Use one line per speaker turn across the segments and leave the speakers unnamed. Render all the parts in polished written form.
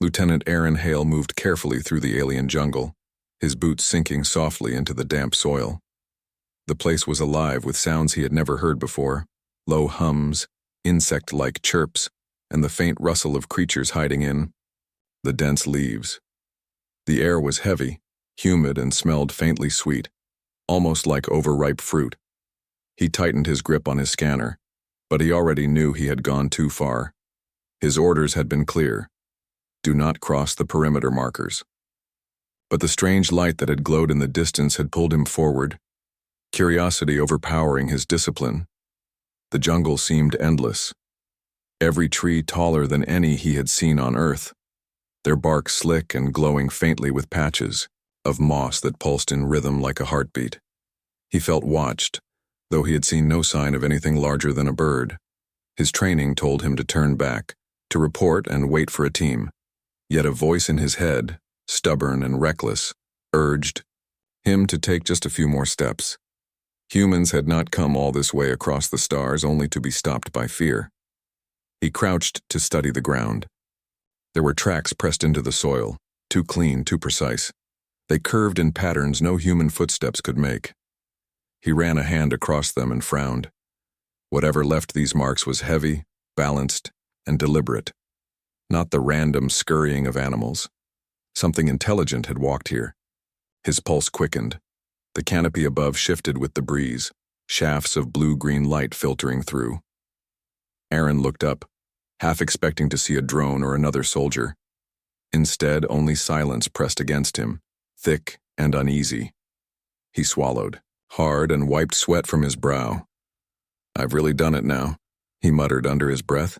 Lieutenant Aaron Hale moved carefully through the alien jungle, his boots sinking softly into the damp soil. The place was alive with sounds he had never heard before, low hums, insect-like chirps, and the faint rustle of creatures hiding in the dense leaves. The air was heavy, humid, and smelled faintly sweet, almost like overripe fruit. He tightened his grip on his scanner, but he already knew he had gone too far. His orders had been clear. Do not cross the perimeter markers. But the strange light that had glowed in the distance had pulled him forward, curiosity overpowering his discipline. The jungle seemed endless. Every tree taller than any he had seen on Earth, their bark slick and glowing faintly with patches of moss that pulsed in rhythm like a heartbeat. He felt watched, though he had seen no sign of anything larger than a bird. His training told him to turn back, to report and wait for a team. Yet a voice in his head, stubborn and reckless, urged him to take just a few more steps. Humans had not come all this way across the stars only to be stopped by fear. He crouched to study the ground. There were tracks pressed into the soil, too clean, too precise. They curved in patterns no human footsteps could make. He ran a hand across them and frowned. Whatever left these marks was heavy, balanced, and deliberate. Not the random scurrying of animals. Something intelligent had walked here. His pulse quickened. The canopy above shifted with the breeze, shafts of blue-green light filtering through. Aaron looked up, half expecting to see a drone or another soldier. Instead, only silence pressed against him, thick and uneasy. He swallowed, hard, and wiped sweat from his brow. "I've really done it now," he muttered under his breath.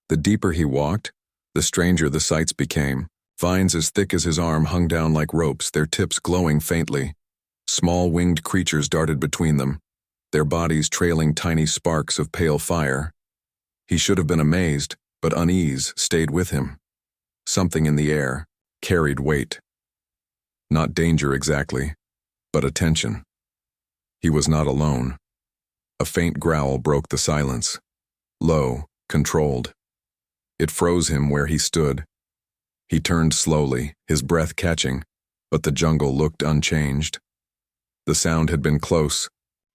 The deeper he walked, the stranger the sights became. Vines as thick as his arm hung down like ropes, their tips glowing faintly. Small winged creatures darted between them, their bodies trailing tiny sparks of pale fire. He should have been amazed, but unease stayed with him. Something in the air carried weight. Not danger exactly, but attention. He was not alone. A faint growl broke the silence. Low, controlled. It froze him where he stood. He turned slowly, his breath catching, but the jungle looked unchanged. The sound had been close,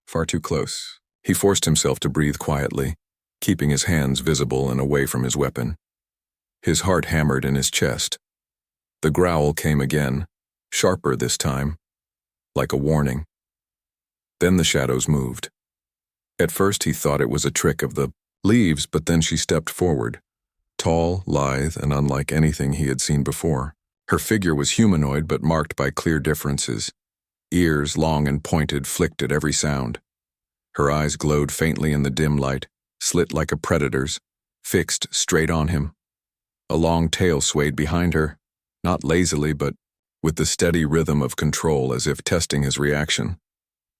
far too close. He forced himself to breathe quietly, keeping his hands visible and away from his weapon. His heart hammered in his chest. The growl came again, sharper this time, like a warning. Then the shadows moved. At first he thought it was a trick of the leaves, but then she stepped forward, tall, lithe, and unlike anything he had seen before. Her figure was humanoid but marked by clear differences. Ears, long and pointed, flicked at every sound. Her eyes glowed faintly in the dim light, slit like a predator's, fixed straight on him. A long tail swayed behind her, not lazily but with the steady rhythm of control, as if testing his reaction.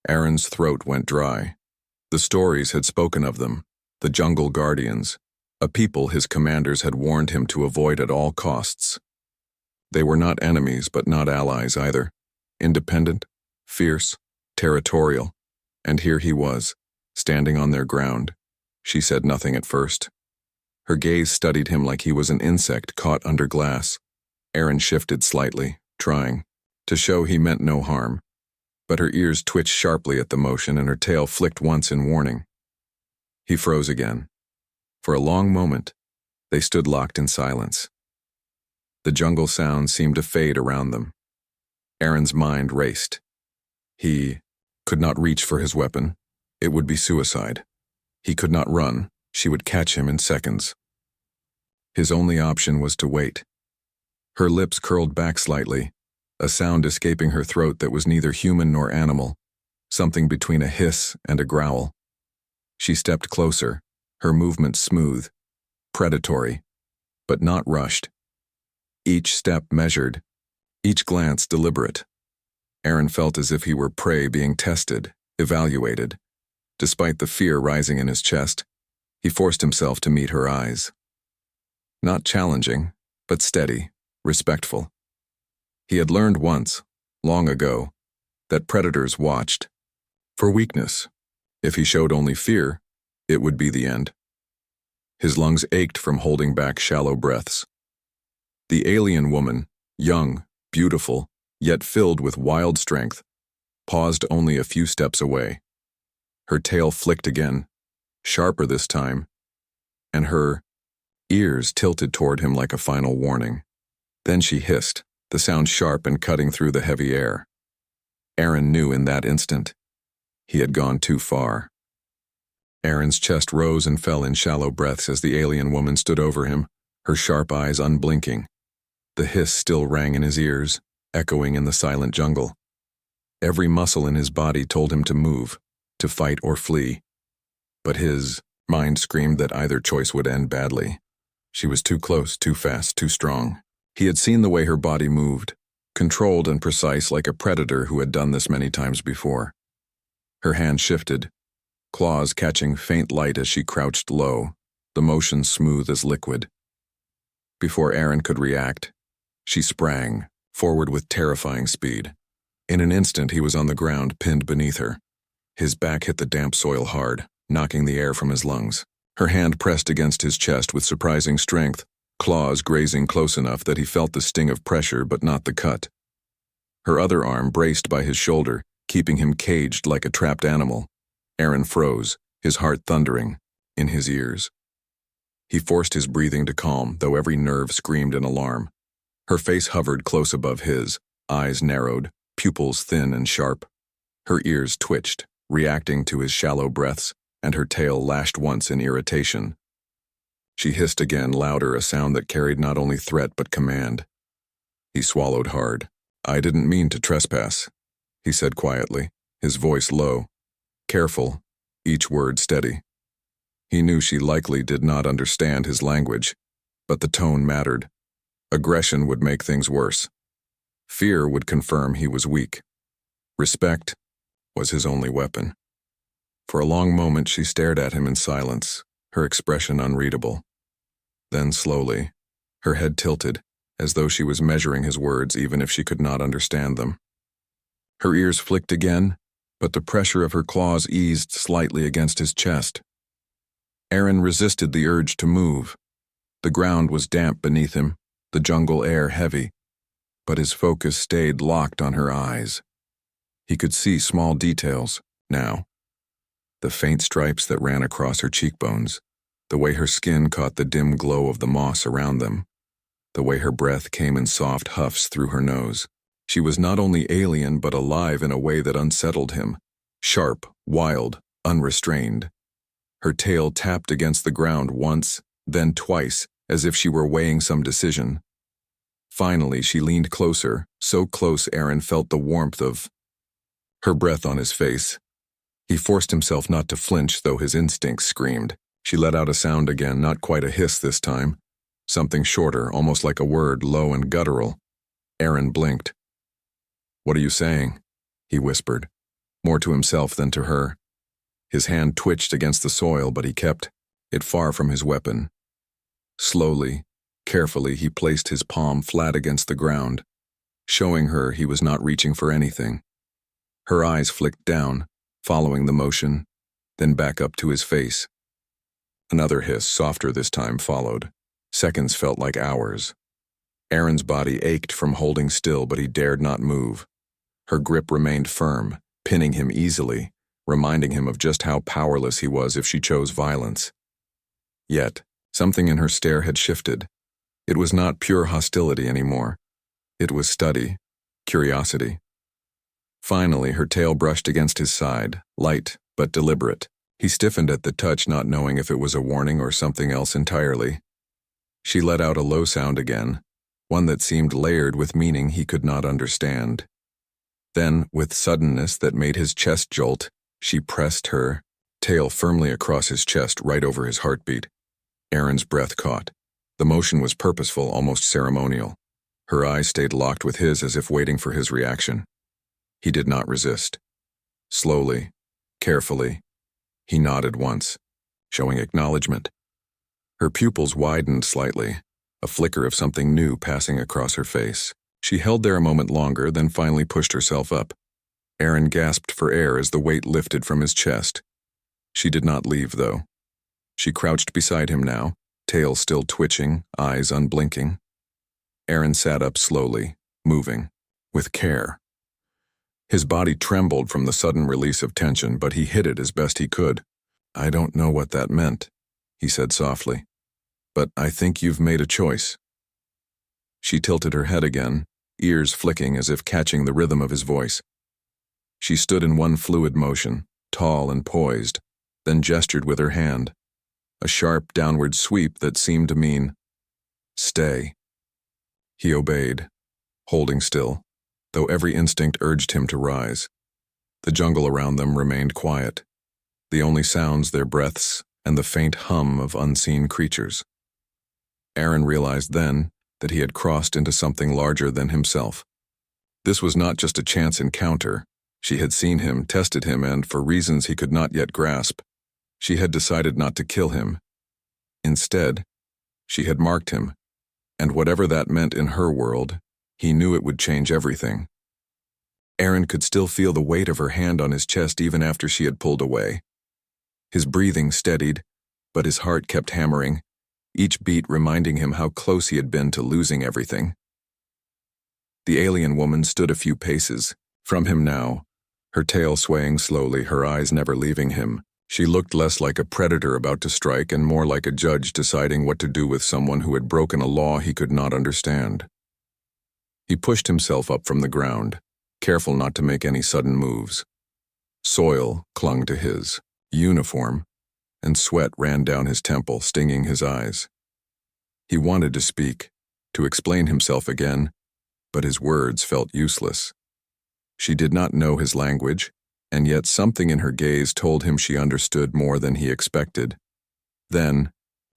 Aaron's throat went dry. The stories had spoken of them, the jungle guardians, a people his commanders had warned him to avoid at all costs. They were not enemies but not allies either, independent, fierce, territorial, and here he was, standing on their ground. She said nothing at first. Her gaze studied him like he was an insect caught under glass. Aaron shifted slightly, trying to show he meant no harm, but her ears twitched sharply at the motion and her tail flicked once in warning. He froze again. For a long moment, they stood locked in silence. The jungle sounds seemed to fade around them. Aaron's mind raced. He could not reach for his weapon. It would be suicide. He could not run. She would catch him in seconds. His only option was to wait. Her lips curled back slightly, a sound escaping her throat that was neither human nor animal, something between a hiss and a growl. She stepped closer, her movements smooth, predatory, but not rushed. Each step measured, each glance deliberate. Aaron felt as if he were prey being tested, evaluated. Despite the fear rising in his chest, he forced himself to meet her eyes. Not challenging, but steady, respectful. He had learned once, long ago, that predators watched for weakness. If he showed only fear, it would be the end. His lungs ached from holding back shallow breaths. The alien woman, young, beautiful, yet filled with wild strength, paused only a few steps away. Her tail flicked again, sharper this time, and her ears tilted toward him like a final warning. Then she hissed, the sound sharp and cutting through the heavy air. Aaron knew in that instant he had gone too far. Aaron's chest rose and fell in shallow breaths as the alien woman stood over him, her sharp eyes unblinking. The hiss still rang in his ears, echoing in the silent jungle. Every muscle in his body told him to move, to fight or flee. But his mind screamed that either choice would end badly. She was too close, too fast, too strong. He had seen the way her body moved, controlled and precise like a predator who had done this many times before. Her hand shifted, claws catching faint light as she crouched low, the motion smooth as liquid. Before Aaron could react, she sprang, forward with terrifying speed. In an instant he was on the ground, pinned beneath her. His back hit the damp soil hard, knocking the air from his lungs. Her hand pressed against his chest with surprising strength, claws grazing close enough that he felt the sting of pressure but not the cut. Her other arm braced by his shoulder, keeping him caged like a trapped animal. Aaron froze, his heart thundering, in his ears. He forced his breathing to calm, though every nerve screamed in alarm. Her face hovered close above his, eyes narrowed, pupils thin and sharp. Her ears twitched, reacting to his shallow breaths, and her tail lashed once in irritation. She hissed again, louder, a sound that carried not only threat but command. He swallowed hard. "I didn't mean to trespass," he said quietly, his voice low, careful, each word steady. He knew she likely did not understand his language, but the tone mattered. Aggression would make things worse. Fear would confirm he was weak. Respect was his only weapon. For a long moment she stared at him in silence, her expression unreadable. Then slowly, her head tilted, as though she was measuring his words even if she could not understand them. Her ears flicked again, but the pressure of her claws eased slightly against his chest. Aaron resisted the urge to move. The ground was damp beneath him, the jungle air heavy, but his focus stayed locked on her eyes. He could see small details, now. The faint stripes that ran across her cheekbones, the way her skin caught the dim glow of the moss around them, the way her breath came in soft huffs through her nose. She was not only alien but alive in a way that unsettled him, sharp, wild, unrestrained. Her tail tapped against the ground once, then twice, as if she were weighing some decision. Finally, she leaned closer, so close Aaron felt the warmth of her breath on his face. He forced himself not to flinch, though his instincts screamed. She let out a sound again, not quite a hiss this time. Something shorter, almost like a word, low and guttural. Aaron blinked. "What are you saying?" he whispered, more to himself than to her. His hand twitched against the soil, but he kept it far from his weapon. Slowly, carefully, he placed his palm flat against the ground, showing her he was not reaching for anything. Her eyes flicked down, following the motion, then back up to his face. Another hiss, softer this time, followed. Seconds felt like hours. Aaron's body ached from holding still, but he dared not move. Her grip remained firm, pinning him easily, reminding him of just how powerless he was if she chose violence. Yet, something in her stare had shifted. It was not pure hostility anymore. It was study, curiosity. Finally, her tail brushed against his side, light but deliberate. He stiffened at the touch, not knowing if it was a warning or something else entirely. She let out a low sound again, one that seemed layered with meaning he could not understand. Then, with suddenness that made his chest jolt, she pressed her tail firmly across his chest, right over his heartbeat. Aaron's breath caught. The motion was purposeful, almost ceremonial. Her eyes stayed locked with his as if waiting for his reaction. He did not resist. Slowly, carefully, he nodded once, showing acknowledgement. Her pupils widened slightly, a flicker of something new passing across her face. She held there a moment longer, then finally pushed herself up. Aaron gasped for air as the weight lifted from his chest. She did not leave, though. She crouched beside him now, tail still twitching, eyes unblinking. Aaron sat up slowly, moving, with care. His body trembled from the sudden release of tension, but he hid it as best he could. "I don't know what that meant," he said softly, "but I think you've made a choice." She tilted her head again, ears flicking as if catching the rhythm of his voice. She stood in one fluid motion, tall and poised, then gestured with her hand, a sharp downward sweep that seemed to mean, "Stay." He obeyed, holding still, though every instinct urged him to rise. The jungle around them remained quiet, the only sounds their breaths and the faint hum of unseen creatures. Aaron realized then that he had crossed into something larger than himself. This was not just a chance encounter. She had seen him, tested him, and, for reasons he could not yet grasp, she had decided not to kill him. Instead, she had marked him, and whatever that meant in her world, he knew it would change everything. Aaron could still feel the weight of her hand on his chest even after she had pulled away. His breathing steadied, but his heart kept hammering, each beat reminding him how close he had been to losing everything. The alien woman stood a few paces from him now, her tail swaying slowly, her eyes never leaving him. She looked less like a predator about to strike and more like a judge deciding what to do with someone who had broken a law he could not understand. He pushed himself up from the ground, careful not to make any sudden moves. Soil clung to his uniform, and sweat ran down his temple, stinging his eyes. He wanted to speak, to explain himself again, but his words felt useless. She did not know his language, and yet something in her gaze told him she understood more than he expected. Then,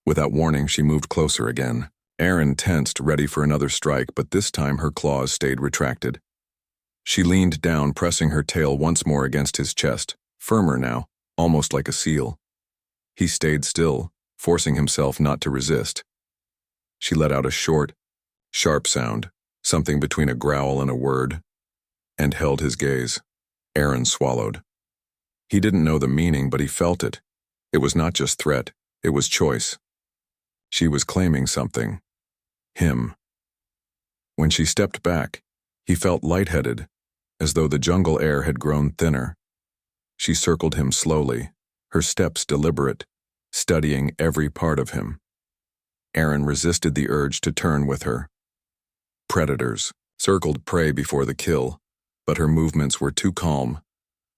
without warning, she moved closer again. Aaron tensed, ready for another strike, but this time her claws stayed retracted. She leaned down, pressing her tail once more against his chest, firmer now, almost like a seal. He stayed still, forcing himself not to resist. She let out a short, sharp sound, something between a growl and a word, and held his gaze. Aaron swallowed. He didn't know the meaning, but he felt it. It was not just threat, it was choice. She was claiming something. Him. When she stepped back, he felt lightheaded, as though the jungle air had grown thinner. She circled him slowly, her steps deliberate, studying every part of him. Aaron resisted the urge to turn with her. Predators circled prey before the kill, but her movements were too calm,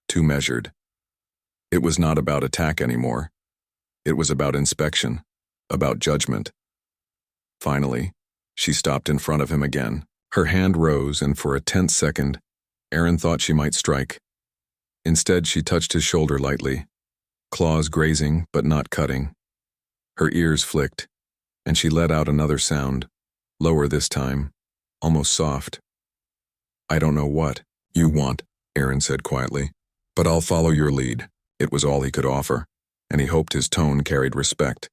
too measured. It was not about attack anymore. It was about inspection, about judgment. Finally, she stopped in front of him again. Her hand rose, and for a tense second, Aaron thought she might strike. Instead, she touched his shoulder lightly, claws grazing but not cutting. Her ears flicked, and she let out another sound, lower this time, almost soft. "I don't know what you want," Aaron said quietly, "but I'll follow your lead." It was all he could offer, and he hoped his tone carried respect.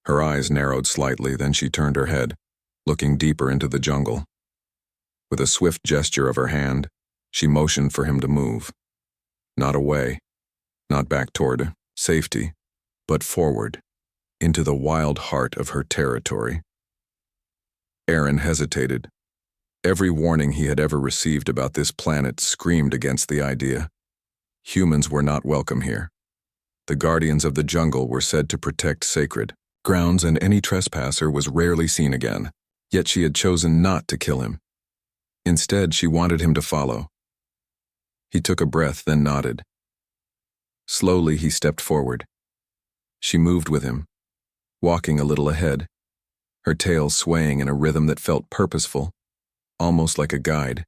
Her eyes narrowed slightly, then she turned her head, looking deeper into the jungle. With a swift gesture of her hand, she motioned for him to move. Not away, not back toward safety, but forward, into the wild heart of her territory. Aaron hesitated. Every warning he had ever received about this planet screamed against the idea. Humans were not welcome here. The guardians of the jungle were said to protect sacred grounds, and any trespasser was rarely seen again. Yet she had chosen not to kill him. Instead, she wanted him to follow. He took a breath, then nodded. Slowly, he stepped forward. She moved with him, walking a little ahead, her tail swaying in a rhythm that felt purposeful, almost like a guide.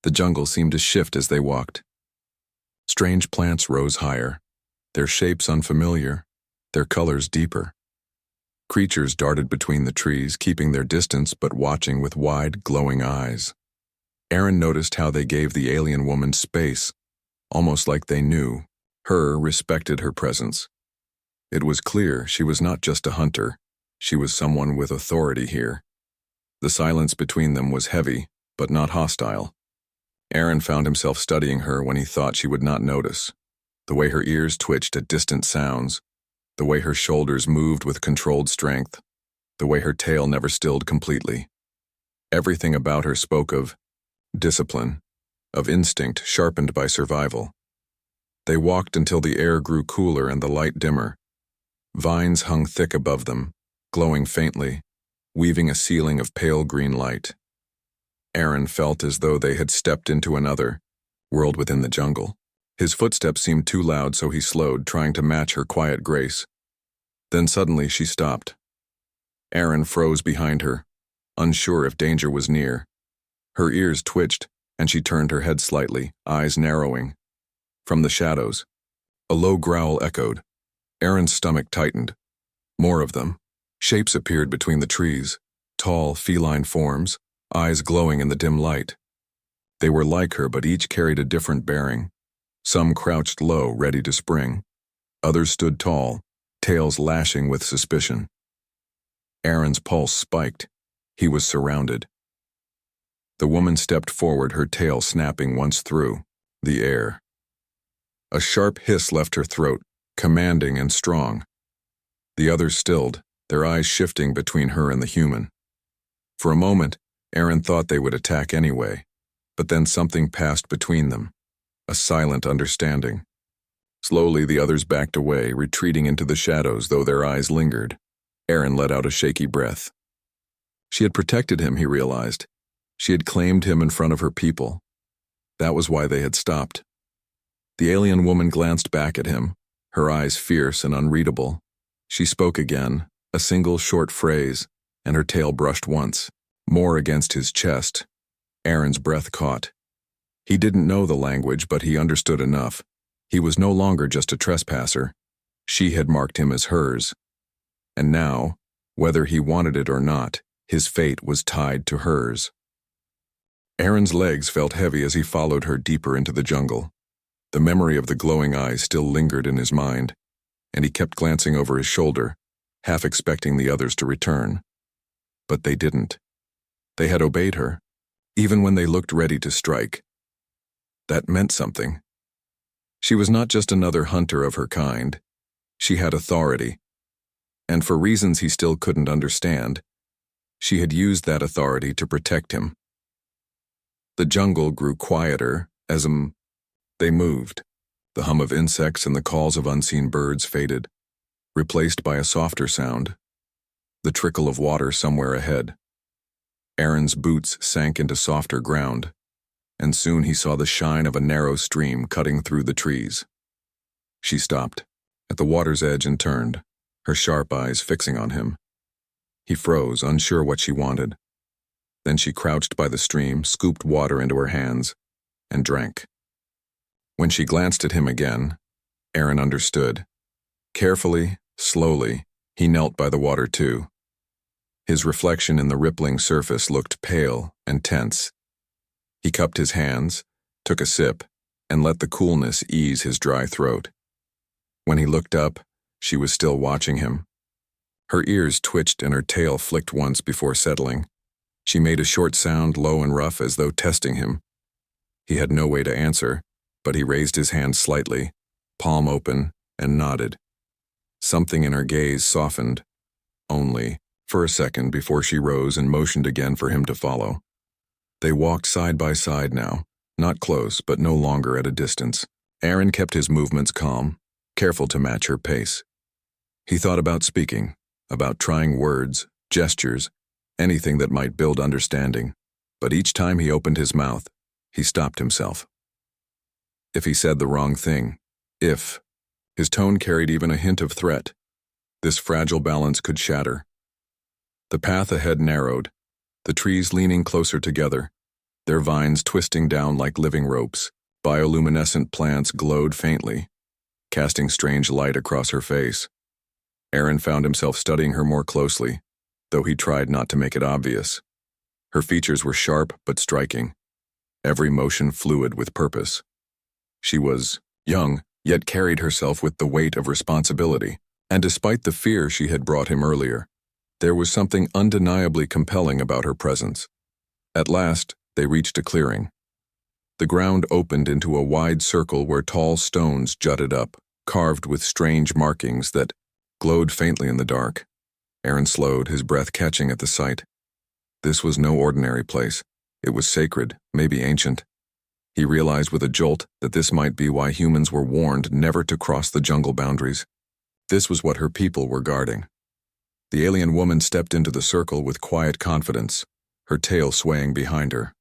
The jungle seemed to shift as they walked. Strange plants rose higher, their shapes unfamiliar, their colors deeper. Creatures darted between the trees, keeping their distance but watching with wide, glowing eyes. Aaron noticed how they gave the alien woman space, almost like they knew her, respected her presence. It was clear she was not just a hunter, she was someone with authority here. The silence between them was heavy, but not hostile. Aaron found himself studying her when he thought she would not notice. The way her ears twitched at distant sounds, the way her shoulders moved with controlled strength. the way her tail never stilled completely. Everything about her spoke of discipline, of instinct sharpened by survival. They walked until the air grew cooler and the light dimmer. Vines hung thick above them, glowing faintly, weaving a ceiling of pale green light. Aaron felt as though they had stepped into another world within the jungle. His footsteps seemed too loud, so he slowed, trying to match her quiet grace. Then suddenly she stopped. Aaron froze behind her, unsure if danger was near. Her ears twitched, and she turned her head slightly, eyes narrowing. From the shadows, a low growl echoed. Aaron's stomach tightened. More of them. Shapes appeared between the trees, tall, feline forms, eyes glowing in the dim light. They were like her, but each carried a different bearing. Some crouched low, ready to spring. Others stood tall, tails lashing with suspicion. Aaron's pulse spiked. He was surrounded. The woman stepped forward, her tail snapping once through the air. A sharp hiss left her throat, commanding and strong. The others stilled, their eyes shifting between her and the human. For a moment, Aaron thought they would attack anyway, but then something passed between them, a silent understanding. Slowly, the others backed away, retreating into the shadows, though their eyes lingered. Aaron let out a shaky breath. She had protected him, he realized. She had claimed him in front of her people. That was why they had stopped. The alien woman glanced back at him, her eyes fierce and unreadable. She spoke again, a single short phrase, and her tail brushed once, more against his chest. Aaron's breath caught. He didn't know the language, but he understood enough. He was no longer just a trespasser. She had marked him as hers. And now, whether he wanted it or not, his fate was tied to hers. Aaron's legs felt heavy as he followed her deeper into the jungle. The memory of the glowing eyes still lingered in his mind, and he kept glancing over his shoulder, half expecting the others to return. But they didn't. They had obeyed her, even when they looked ready to strike. That meant something. She was not just another hunter of her kind. She had authority. And for reasons he still couldn't understand, she had used that authority to protect him. The jungle grew quieter as they moved. The hum of insects and the calls of unseen birds faded, replaced by a softer sound, the trickle of water somewhere ahead. Aaron's boots sank into softer ground, and soon he saw the shine of a narrow stream cutting through the trees. She stopped at the water's edge and turned, her sharp eyes fixing on him. He froze, unsure what she wanted. Then she crouched by the stream, scooped water into her hands, and drank. When she glanced at him again, Aaron understood. Carefully, slowly, he knelt by the water too. His reflection in the rippling surface looked pale and tense. He cupped his hands, took a sip, and let the coolness ease his dry throat. When he looked up, she was still watching him. Her ears twitched and her tail flicked once before settling. She made a short sound, low and rough, as though testing him. He had no way to answer, but he raised his hand slightly, palm open, and nodded. Something in her gaze softened, only for a second before she rose and motioned again for him to follow. They walked side by side now, not close, but no longer at a distance. Aaron kept his movements calm, careful to match her pace. He thought about speaking, about trying words, gestures, anything that might build understanding, but each time he opened his mouth, he stopped himself. If he said the wrong thing, his tone carried even a hint of threat, this fragile balance could shatter. The path ahead narrowed, the trees leaning closer together, their vines twisting down like living ropes. Bioluminescent plants glowed faintly, casting strange light across her face. Aaron found himself studying her more closely, though he tried not to make it obvious. Her features were sharp but striking, every motion fluid with purpose. She was young, yet carried herself with the weight of responsibility, and despite the fear she had brought him earlier, there was something undeniably compelling about her presence. At last, they reached a clearing. The ground opened into a wide circle where tall stones jutted up, carved with strange markings that glowed faintly in the dark. Aaron slowed, his breath catching at the sight. This was no ordinary place. It was sacred, maybe ancient. He realized with a jolt that this might be why humans were warned never to cross the jungle boundaries. This was what her people were guarding. The alien woman stepped into the circle with quiet confidence, her tail swaying behind her.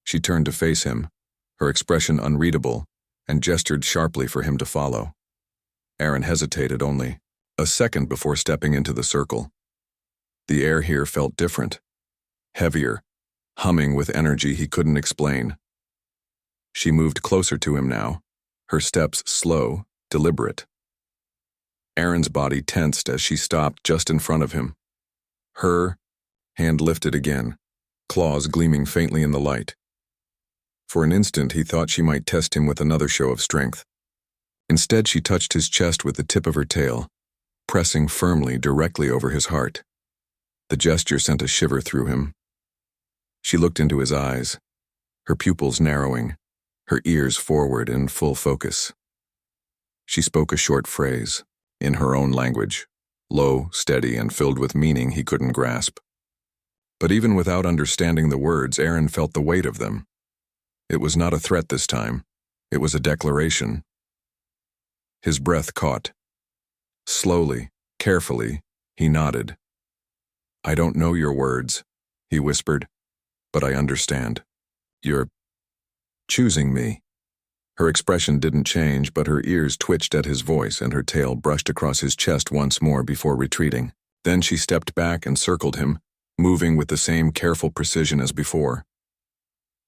She turned to face him, her expression unreadable, and gestured sharply for him to follow. Aaron hesitated only a second before stepping into the circle. The air here felt different, heavier, humming with energy he couldn't explain. She moved closer to him now, her steps slow, deliberate. Aaron's body tensed as she stopped just in front of him. Her hand lifted again, claws gleaming faintly in the light. For an instant he thought she might test him with another show of strength. Instead, she touched his chest with the tip of her tail, pressing firmly directly over his heart. The gesture sent a shiver through him. She looked into his eyes, her pupils narrowing, her ears forward in full focus. She spoke a short phrase, in her own language, low, steady, and filled with meaning he couldn't grasp. But even without understanding the words, Aaron felt the weight of them. It was not a threat this time. It was a declaration. His breath caught. Slowly, carefully, he nodded. "I don't know your words," he whispered, "but I understand. You're choosing me." Her expression didn't change, but her ears twitched at his voice and her tail brushed across his chest once more before retreating. Then she stepped back and circled him, moving with the same careful precision as before.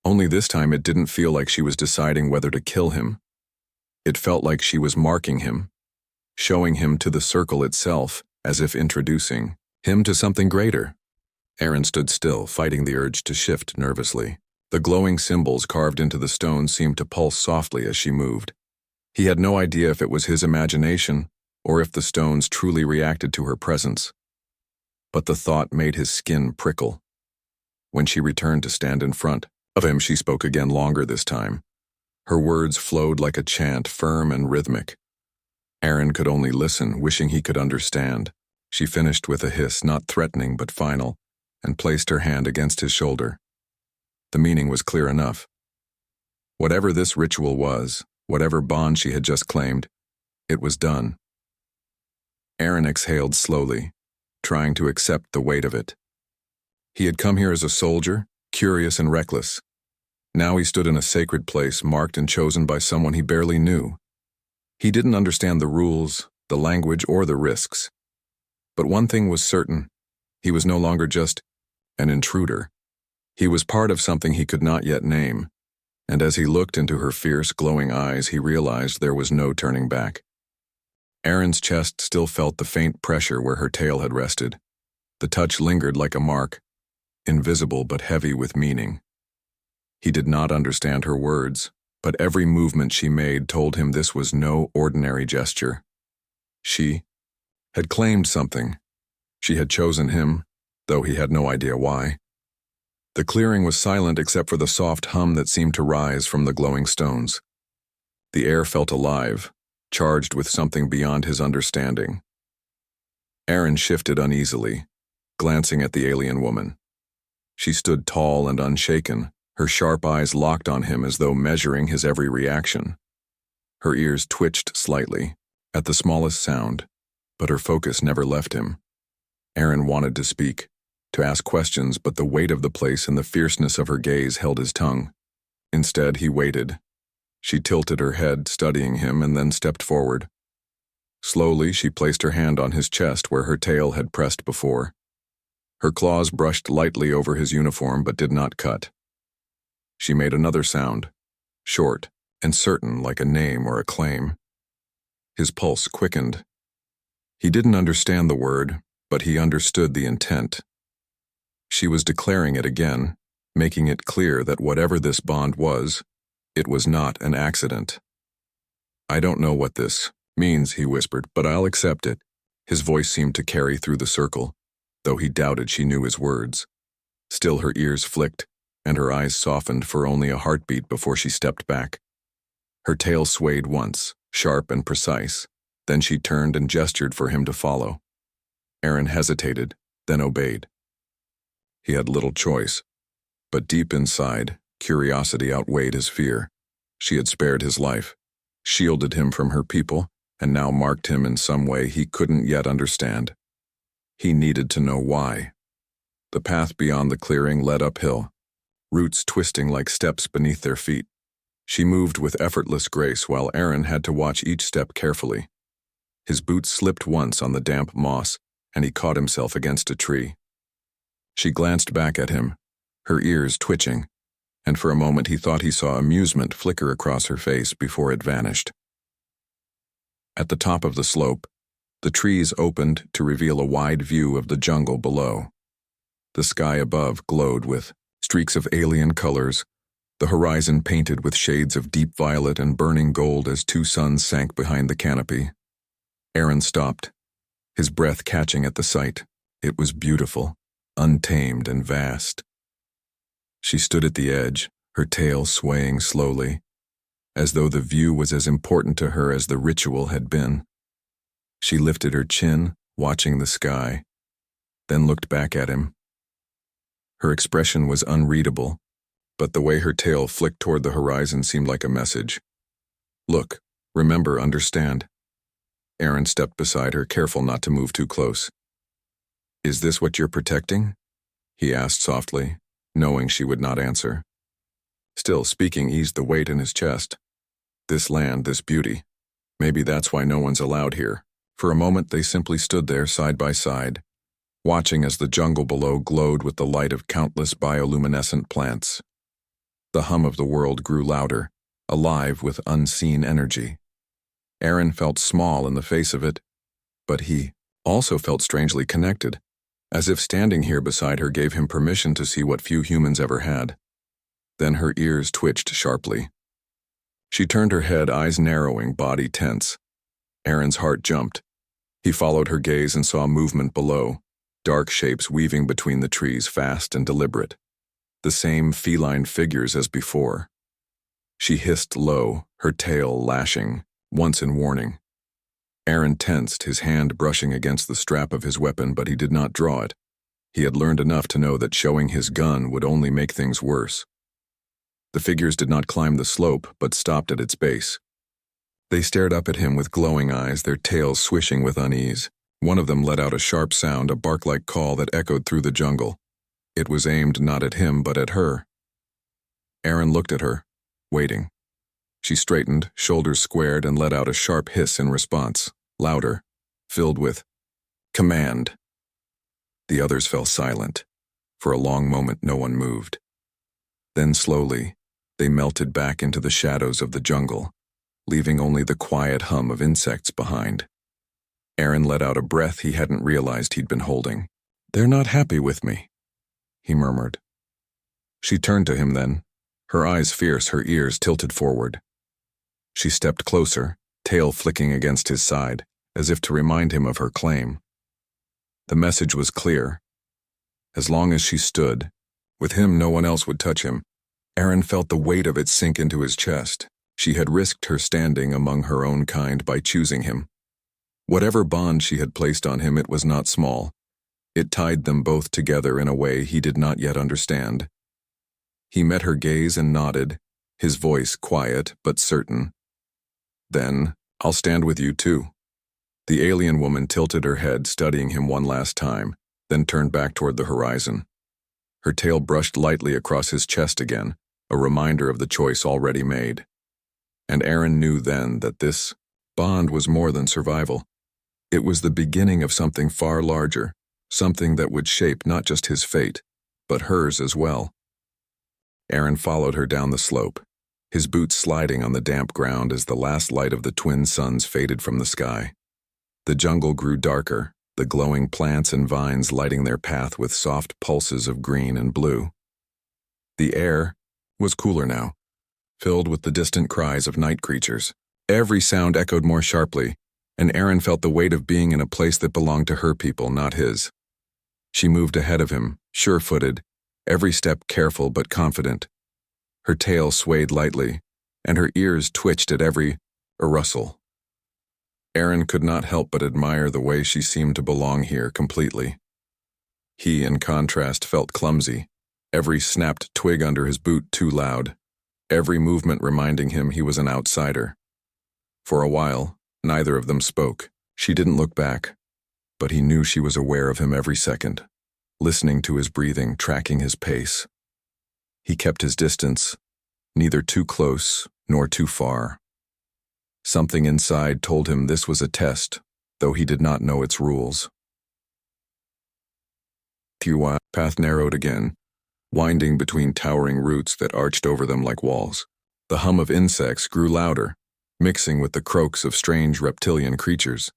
Only this time it didn't feel like she was deciding whether to kill him. It felt like she was marking him, showing him to the circle itself, as if introducing him to something greater. Aaron stood still, fighting the urge to shift nervously. The glowing symbols carved into the stone seemed to pulse softly as she moved. He had no idea if it was his imagination or if the stones truly reacted to her presence. But the thought made his skin prickle. When she returned to stand in front of him, she spoke again, longer this time. Her words flowed like a chant, firm and rhythmic. Aaron could only listen, wishing he could understand. She finished with a hiss, not threatening but final, and placed her hand against his shoulder. The meaning was clear enough. Whatever this ritual was, whatever bond she had just claimed, it was done. Aaron exhaled slowly, trying to accept the weight of it. He had come here as a soldier, curious and reckless. Now he stood in a sacred place, marked and chosen by someone he barely knew. He didn't understand the rules, the language, or the risks. But one thing was certain: he was no longer just an intruder. He was part of something he could not yet name, and as he looked into her fierce, glowing eyes, he realized there was no turning back. Aaron's chest still felt the faint pressure where her tail had rested. The touch lingered like a mark, invisible but heavy with meaning. He did not understand her words, but every movement she made told him this was no ordinary gesture. She had claimed something. She had chosen him, though he had no idea why. The clearing was silent except for the soft hum that seemed to rise from the glowing stones. The air felt alive, charged with something beyond his understanding. Aaron shifted uneasily, glancing at the alien woman. She stood tall and unshaken, her sharp eyes locked on him as though measuring his every reaction. Her ears twitched slightly, at the smallest sound, but her focus never left him. Aaron wanted to speak, to ask questions, but the weight of the place and the fierceness of her gaze held his tongue. Instead, he waited. She tilted her head, studying him, and then stepped forward. Slowly, she placed her hand on his chest where her tail had pressed before. Her claws brushed lightly over his uniform but did not cut. She made another sound, short and certain like a name or a claim. His pulse quickened. He didn't understand the word, but he understood the intent. She was declaring it again, making it clear that whatever this bond was, it was not an accident. "I don't know what this means," he whispered, "but I'll accept it." His voice seemed to carry through the circle, though he doubted she knew his words. Still her ears flicked, and her eyes softened for only a heartbeat before she stepped back. Her tail swayed once, sharp and precise, then she turned and gestured for him to follow. Aaron hesitated, then obeyed. He had little choice, but deep inside, curiosity outweighed his fear. She had spared his life, shielded him from her people, and now marked him in some way he couldn't yet understand. He needed to know why. The path beyond the clearing led uphill, roots twisting like steps beneath their feet. She moved with effortless grace while Aaron had to watch each step carefully. His boots slipped once on the damp moss, and he caught himself against a tree. She glanced back at him, her ears twitching, and for a moment he thought he saw amusement flicker across her face before it vanished. At the top of the slope, the trees opened to reveal a wide view of the jungle below. The sky above glowed with streaks of alien colors, the horizon painted with shades of deep violet and burning gold as two suns sank behind the canopy. Aaron stopped, his breath catching at the sight. It was beautiful, untamed and vast. She stood at the edge, her tail swaying slowly, as though the view was as important to her as the ritual had been. She lifted her chin, watching the sky, then looked back at him. Her expression was unreadable, but the way her tail flicked toward the horizon seemed like a message. Look, remember, understand. Aaron stepped beside her, careful not to move too close. Is this what you're protecting? He asked softly, knowing she would not answer. Still, speaking eased the weight in his chest. This land, this beauty. Maybe that's why no one's allowed here. For a moment they simply stood there side by side, watching as the jungle below glowed with the light of countless bioluminescent plants. The hum of the world grew louder, alive with unseen energy. Aaron felt small in the face of it, but he also felt strangely connected, as if standing here beside her gave him permission to see what few humans ever had. Then her ears twitched sharply. She turned her head, eyes narrowing, body tense. Aaron's heart jumped. He followed her gaze and saw movement below, dark shapes weaving between the trees, fast and deliberate. The same feline figures as before. She hissed low, her tail lashing, once in warning. Aaron tensed, his hand brushing against the strap of his weapon, but he did not draw it. He had learned enough to know that showing his gun would only make things worse. The figures did not climb the slope, but stopped at its base. They stared up at him with glowing eyes, their tails swishing with unease. One of them let out a sharp sound, a bark-like call that echoed through the jungle. It was aimed not at him, but at her. Aaron looked at her, waiting. She straightened, shoulders squared, and let out a sharp hiss in response, louder, filled with command. The others fell silent. For a long moment no one moved. Then slowly, they melted back into the shadows of the jungle, leaving only the quiet hum of insects behind. Aaron let out a breath he hadn't realized he'd been holding. "They're not happy with me," he murmured. She turned to him then, her eyes fierce, her ears tilted forward. She stepped closer, tail flicking against his side, as if to remind him of her claim. The message was clear. As long as she stood, with him no one else would touch him. Aaron felt the weight of it sink into his chest. She had risked her standing among her own kind by choosing him. Whatever bond she had placed on him, it was not small. It tied them both together in a way he did not yet understand. He met her gaze and nodded, his voice quiet but certain. Then, "I'll stand with you too." The alien woman tilted her head, studying him one last time, then turned back toward the horizon. Her tail brushed lightly across his chest again, a reminder of the choice already made. And Aaron knew then that this bond was more than survival. It was the beginning of something far larger, something that would shape not just his fate, but hers as well. Aaron followed her down the slope, his boots sliding on the damp ground as the last light of the twin suns faded from the sky. The jungle grew darker, the glowing plants and vines lighting their path with soft pulses of green and blue. The air was cooler now, filled with the distant cries of night creatures. Every sound echoed more sharply, and Aaron felt the weight of being in a place that belonged to her people, not his. She moved ahead of him, sure-footed, every step careful but confident. Her tail swayed lightly, and her ears twitched at every rustle. Aaron could not help but admire the way she seemed to belong here completely. He, in contrast, felt clumsy, every snapped twig under his boot too loud, every movement reminding him he was an outsider. For a while, neither of them spoke. She didn't look back, but he knew she was aware of him every second, listening to his breathing, tracking his pace. He kept his distance, neither too close nor too far. Something inside told him this was a test, though he did not know its rules. The path narrowed again, winding between towering roots that arched over them like walls. The hum of insects grew louder, mixing with the croaks of strange reptilian creatures.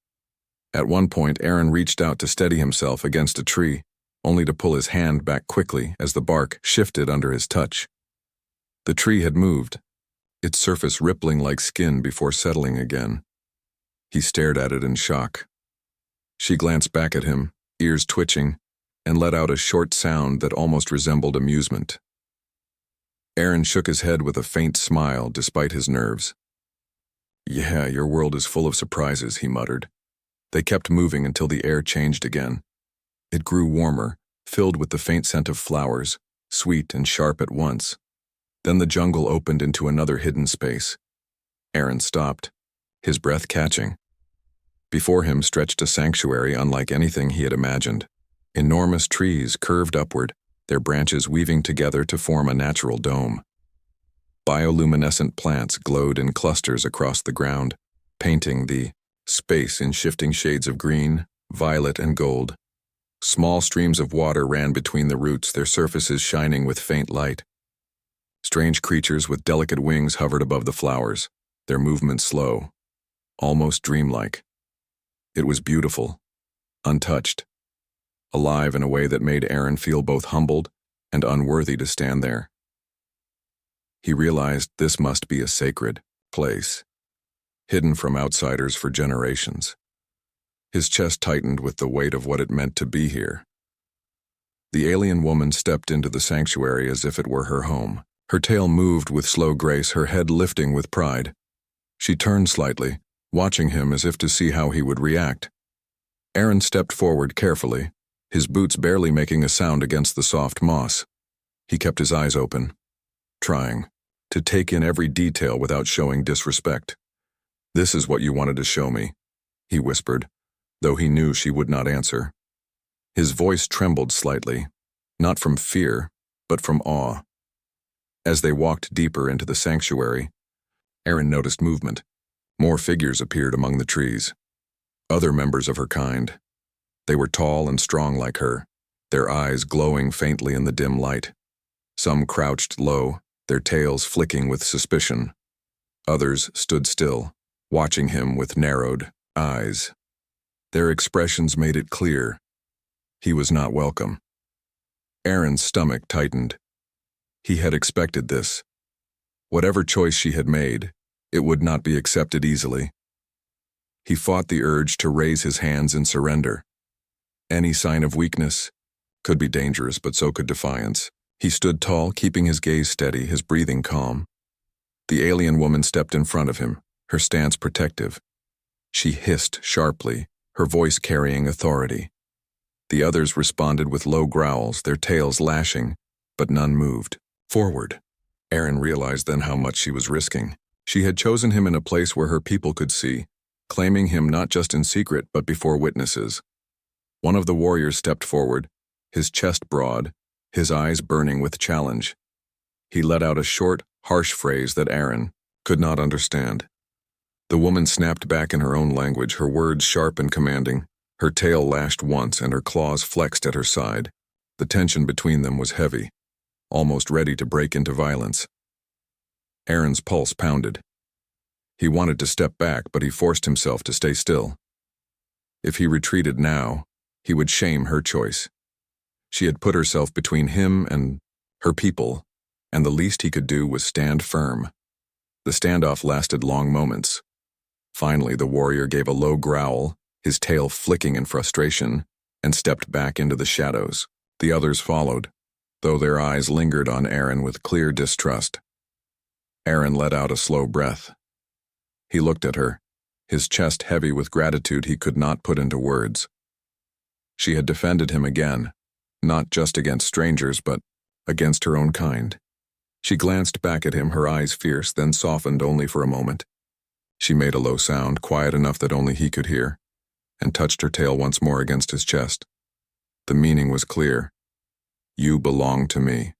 At one point, Aaron reached out to steady himself against a tree, only to pull his hand back quickly as the bark shifted under his touch. The tree had moved, its surface rippling like skin before settling again. He stared at it in shock. She glanced back at him, ears twitching, and let out a short sound that almost resembled amusement. Aaron shook his head with a faint smile despite his nerves. "Yeah, your world is full of surprises," he muttered. They kept moving until the air changed again. It grew warmer, filled with the faint scent of flowers, sweet and sharp at once. Then the jungle opened into another hidden space. Aaron stopped, his breath catching. Before him stretched a sanctuary unlike anything he had imagined. Enormous trees curved upward, their branches weaving together to form a natural dome. Bioluminescent plants glowed in clusters across the ground, painting the space in shifting shades of green, violet, and gold. Small streams of water ran between the roots, their surfaces shining with faint light. Strange creatures with delicate wings hovered above the flowers, their movements slow, almost dreamlike. It was beautiful, untouched, alive in a way that made Aaron feel both humbled and unworthy to stand there. He realized this must be a sacred place, hidden from outsiders for generations. His chest tightened with the weight of what it meant to be here. The alien woman stepped into the sanctuary as if it were her home. Her tail moved with slow grace, her head lifting with pride. She turned slightly, watching him as if to see how he would react. Aaron stepped forward carefully, his boots barely making a sound against the soft moss. He kept his eyes open, trying to take in every detail without showing disrespect. "This is what you wanted to show me," he whispered, though he knew she would not answer. His voice trembled slightly, not from fear, but from awe. As they walked deeper into the sanctuary, Aaron noticed movement. More figures appeared among the trees. Other members of her kind. They were tall and strong like her, their eyes glowing faintly in the dim light. Some crouched low, their tails flicking with suspicion. Others stood still, watching him with narrowed eyes. Their expressions made it clear he was not welcome. Aaron's stomach tightened. He had expected this. Whatever choice she had made, it would not be accepted easily. He fought the urge to raise his hands in surrender. Any sign of weakness could be dangerous, but so could defiance. He stood tall, keeping his gaze steady, his breathing calm. The alien woman stepped in front of him, her stance protective. She hissed sharply, her voice carrying authority. The others responded with low growls, their tails lashing, but none moved forward. Aaron realized then how much she was risking. She had chosen him in a place where her people could see, claiming him not just in secret but before witnesses. One of the warriors stepped forward, his chest broad, his eyes burning with challenge. He let out a short, harsh phrase that Aaron could not understand. The woman snapped back in her own language, her words sharp and commanding. Her tail lashed once and her claws flexed at her side. The tension between them was heavy, almost ready to break into violence. Aaron's pulse pounded. He wanted to step back, but he forced himself to stay still. If he retreated now, he would shame her choice. She had put herself between him and her people, and the least he could do was stand firm. The standoff lasted long moments. Finally, the warrior gave a low growl, his tail flicking in frustration, and stepped back into the shadows. The others followed, though their eyes lingered on Aaron with clear distrust. Aaron let out a slow breath. He looked at her, his chest heavy with gratitude he could not put into words. She had defended him again, not just against strangers, but against her own kind. She glanced back at him, her eyes fierce, then softened only for a moment. She made a low sound, quiet enough that only he could hear, and touched her tail once more against his chest. The meaning was clear. You belong to me.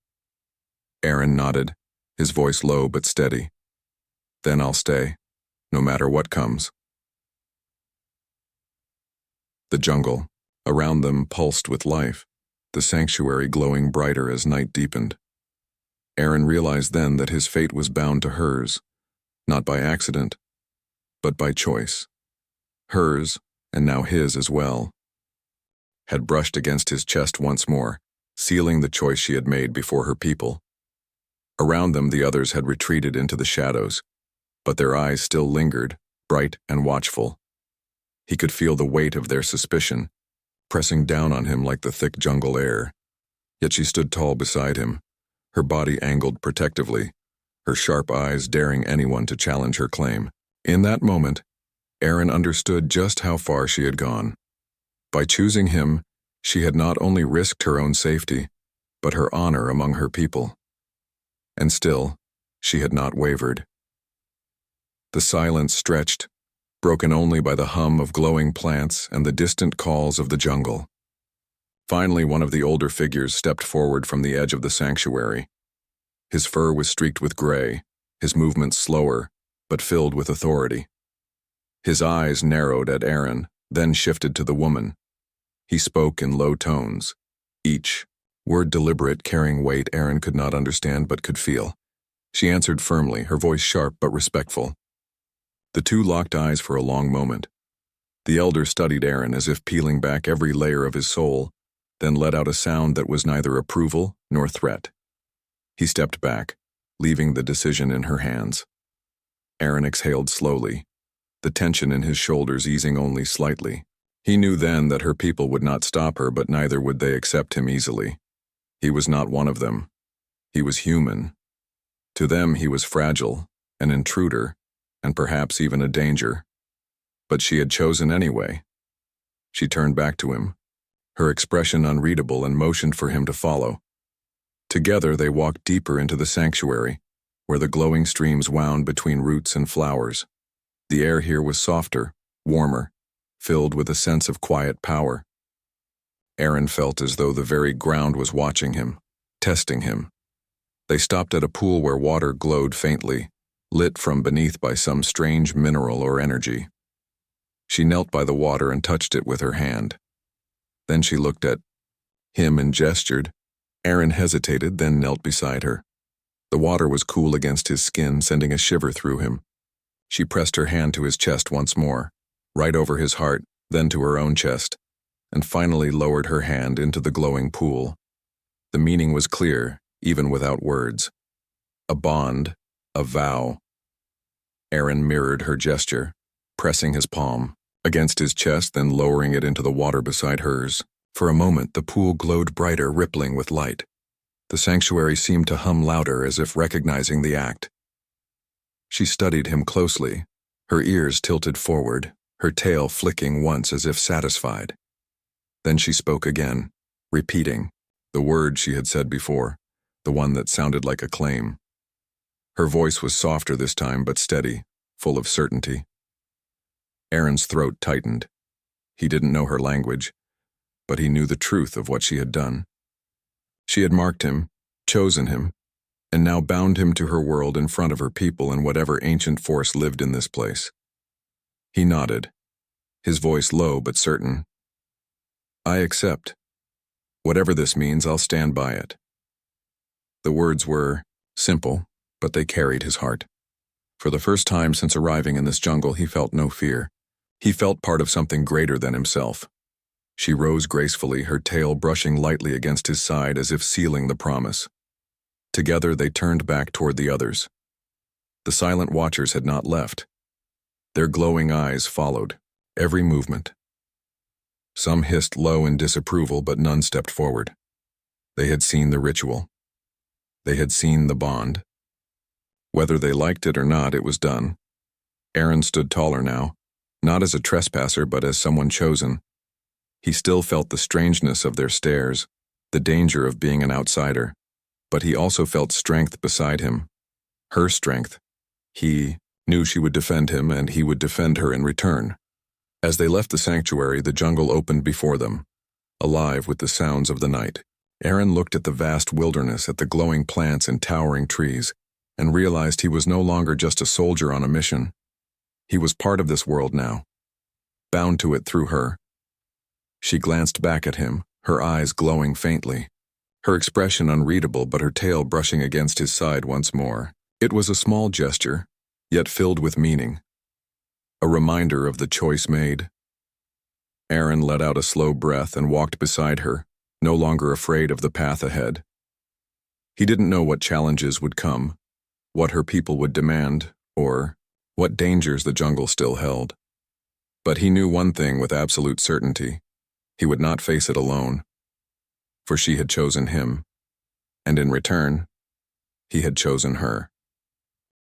Aaron nodded, his voice low but steady. Then I'll stay, no matter what comes. The jungle, around them, pulsed with life, the sanctuary glowing brighter as night deepened. Aaron realized then that his fate was bound to hers, not by accident, but by choice. Hers, and now his as well, had brushed against his chest once more, sealing the choice she had made before her people. Around them the others had retreated into the shadows, but their eyes still lingered, bright and watchful. He could feel the weight of their suspicion, pressing down on him like the thick jungle air. Yet she stood tall beside him, her body angled protectively, her sharp eyes daring anyone to challenge her claim. In that moment, Aaron understood just how far she had gone. By choosing him, she had not only risked her own safety, but her honor among her people. And still, she had not wavered. The silence stretched, broken only by the hum of glowing plants and the distant calls of the jungle. Finally, one of the older figures stepped forward from the edge of the sanctuary. His fur was streaked with gray, his movements slower, but filled with authority. His eyes narrowed at Aaron, then shifted to the woman. He spoke in low tones, each word deliberate, carrying weight Aaron could not understand but could feel. She answered firmly, her voice sharp but respectful. The two locked eyes for a long moment. The elder studied Aaron as if peeling back every layer of his soul, then let out a sound that was neither approval nor threat. He stepped back, leaving the decision in her hands. Aaron exhaled slowly, the tension in his shoulders easing only slightly. He knew then that her people would not stop her, but neither would they accept him easily. He was not one of them. He was human. To them he was fragile, an intruder, and perhaps even a danger. But she had chosen anyway. She turned back to him, her expression unreadable, and motioned for him to follow. Together they walked deeper into the sanctuary, where the glowing streams wound between roots and flowers. The air here was softer, warmer, filled with a sense of quiet power. Aaron felt as though the very ground was watching him, testing him. They stopped at a pool where water glowed faintly, lit from beneath by some strange mineral or energy. She knelt by the water and touched it with her hand. Then she looked at him and gestured. Aaron hesitated, then knelt beside her. The water was cool against his skin, sending a shiver through him. She pressed her hand to his chest once more, right over his heart, then to her own chest, and finally lowered her hand into the glowing pool. The meaning was clear, even without words. A bond, a vow. Aaron mirrored her gesture, pressing his palm against his chest, then lowering it into the water beside hers. For a moment, the pool glowed brighter, rippling with light. The sanctuary seemed to hum louder, as if recognizing the act. She studied him closely, her ears tilted forward, her tail flicking once as if satisfied. Then she spoke again, repeating the word she had said before, the one that sounded like a claim. Her voice was softer this time, but steady, full of certainty. Aaron's throat tightened. He didn't know her language, but he knew the truth of what she had done. She had marked him, chosen him, and now bound him to her world in front of her people and whatever ancient force lived in this place. He nodded, his voice low but certain. I accept. Whatever this means, I'll stand by it. The words were simple, but they carried his heart. For the first time since arriving in this jungle, he felt no fear. He felt part of something greater than himself. She rose gracefully, her tail brushing lightly against his side as if sealing the promise. Together they turned back toward the others. The silent watchers had not left. Their glowing eyes followed every movement. Some hissed low in disapproval, but none stepped forward. They had seen the ritual. They had seen the bond. Whether they liked it or not, it was done. Aaron stood taller now, not as a trespasser but as someone chosen. He still felt the strangeness of their stares, the danger of being an outsider, but he also felt strength beside him. Her strength. He knew she would defend him, and he would defend her in return. As they left the sanctuary, the jungle opened before them, alive with the sounds of the night. Aaron looked at the vast wilderness, at the glowing plants and towering trees, and realized he was no longer just a soldier on a mission. He was part of this world now, bound to it through her. She glanced back at him, her eyes glowing faintly, her expression unreadable but her tail brushing against his side once more. It was a small gesture, yet filled with meaning. A reminder of the choice made. Aaron let out a slow breath and walked beside her, no longer afraid of the path ahead. He didn't know what challenges would come, what her people would demand, or what dangers the jungle still held. But he knew one thing with absolute certainty. He would not face it alone. For she had chosen him, and in return, he had chosen her.